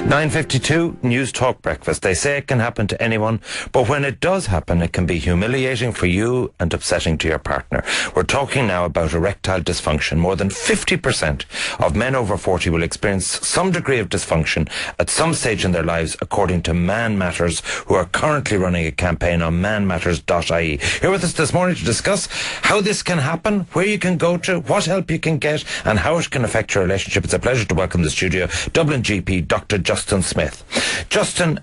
9:52 News Talk Breakfast. They say it can happen to anyone, but when it does happen, it can be humiliating for you and upsetting to your partner. We're talking now about erectile dysfunction. More than 50% of men over 40 will experience some degree of dysfunction at some stage in their lives, according to Man Matters, who are currently running a campaign on manmatters.ie. Here with us this morning to discuss how this can happen, where you can go to, what help you can get, and how it can affect your relationship. It's a pleasure to welcome to the studio Dublin GP, Dr. Justin Smyth. Justin,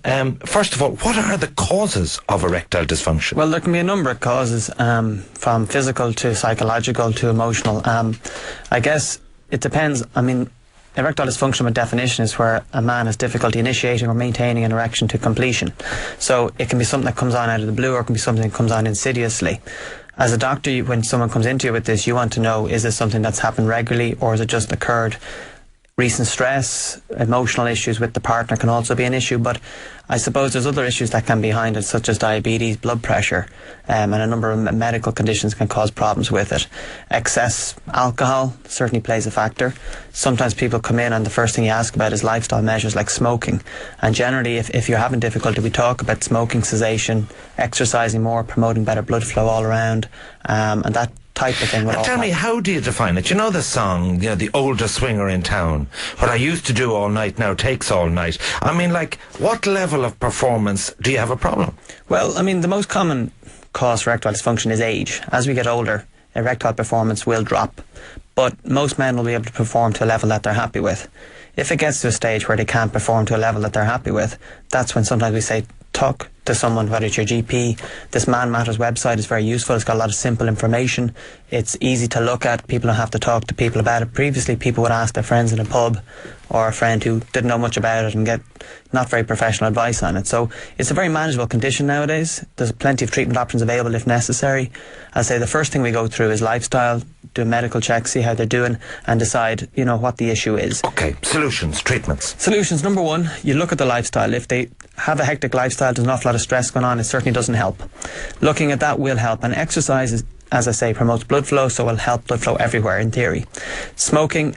first of all, what are the causes of erectile dysfunction? Well, there can be a number of causes, from physical to psychological to emotional. I guess it depends. I mean, erectile dysfunction by definition is where a man has difficulty initiating or maintaining an erection to completion. So it can be something that comes on out of the blue, or it can be something that comes on insidiously. As a doctor, when someone comes into you with this, you want to know, is this something that's happened regularly, or has it just occurred? Recent stress, emotional issues with the partner can also be an issue, but I suppose there's other issues that can be behind it, such as diabetes, blood pressure, and a number of medical conditions can cause problems with it. Excess alcohol certainly plays a factor. Sometimes people come in and the first thing you ask about is lifestyle measures like smoking, and generally if you're having difficulty, we talk about smoking cessation, exercising more, promoting better blood flow all around, and that type of thing. And tell me, how do you define it? You know the song, the oldest swinger in town, what I used to do all night now takes all night. I mean, like, what level of performance do you have a problem? Well, I mean, the most common cause for erectile dysfunction is age. As we get older, erectile performance will drop, but most men will be able to perform to a level that they're happy with. If it gets to a stage where they can't perform to a level that they're happy with, that's when sometimes we say, talk to someone, whether it's your GP. This Man Matters website is very useful. It's got a lot of simple information. It's easy to look at. People don't have to talk to people about it. Previously, people would ask their friends in a pub or a friend who didn't know much about it and get not very professional advice on it. So it's a very manageable condition nowadays. There's plenty of treatment options available if necessary. I say the first thing we go through is lifestyle, do a medical check, see how they're doing, and decide, what the issue is. Okay, solutions, treatments. Solutions, number one, you look at the lifestyle. If they have a hectic lifestyle, there's an awful lot of stress going on, it certainly doesn't help. Looking at that will help, and exercise is, as I say, promotes blood flow, so will help blood flow everywhere in theory. Smoking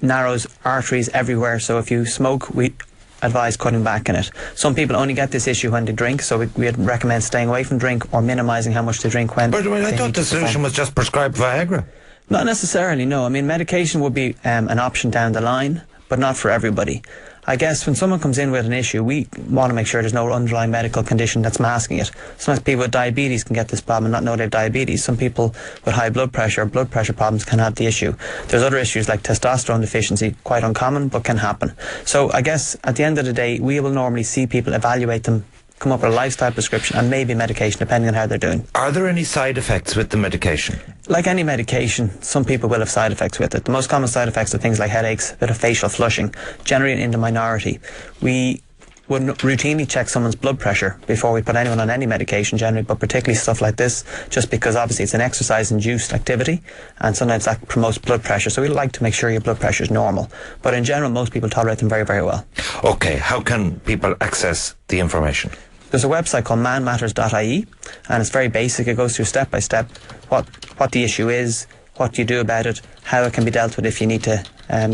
narrows arteries everywhere, so if you smoke, we advise cutting back on it. Some people only get this issue when they drink, so we'd recommend staying away from drink or minimising how much they drink when. But I thought the solution was just prescribe Viagra. Not necessarily, no. I mean, medication would be an option down the line, but not for everybody. I guess when someone comes in with an issue, we want to make sure there's no underlying medical condition that's masking it. Sometimes people with diabetes can get this problem and not know they have diabetes. Some people with high blood pressure problems can have the issue. There's other issues like testosterone deficiency, quite uncommon, but can happen. So I guess at the end of the day, we will normally see people, evaluate them, come up with a lifestyle prescription and maybe medication depending on how they're doing. Are there any side effects with the medication? Like any medication, some people will have side effects with it. The most common side effects are things like headaches, a bit of facial flushing, generally in the minority. We would routinely check someone's blood pressure before we put anyone on any medication generally, but particularly stuff like this, just because obviously it's an exercise-induced activity and sometimes that promotes blood pressure, so we like to make sure your blood pressure is normal. But in general, most people tolerate them very, very well. Okay, how can people access the information? There's a website called manmatters.ie, and it's very basic. It goes through step by step what the issue is, what you do about it, how it can be dealt with if you need to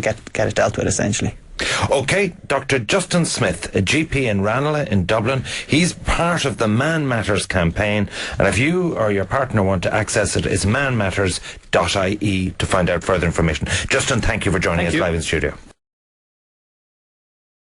get it dealt with, essentially. Okay, Dr. Justin Smyth, a GP in Ranelagh in Dublin. He's part of the Man Matters campaign, and if you or your partner want to access it, it's manmatters.ie to find out further information. Justin, thank you for joining us live in studio.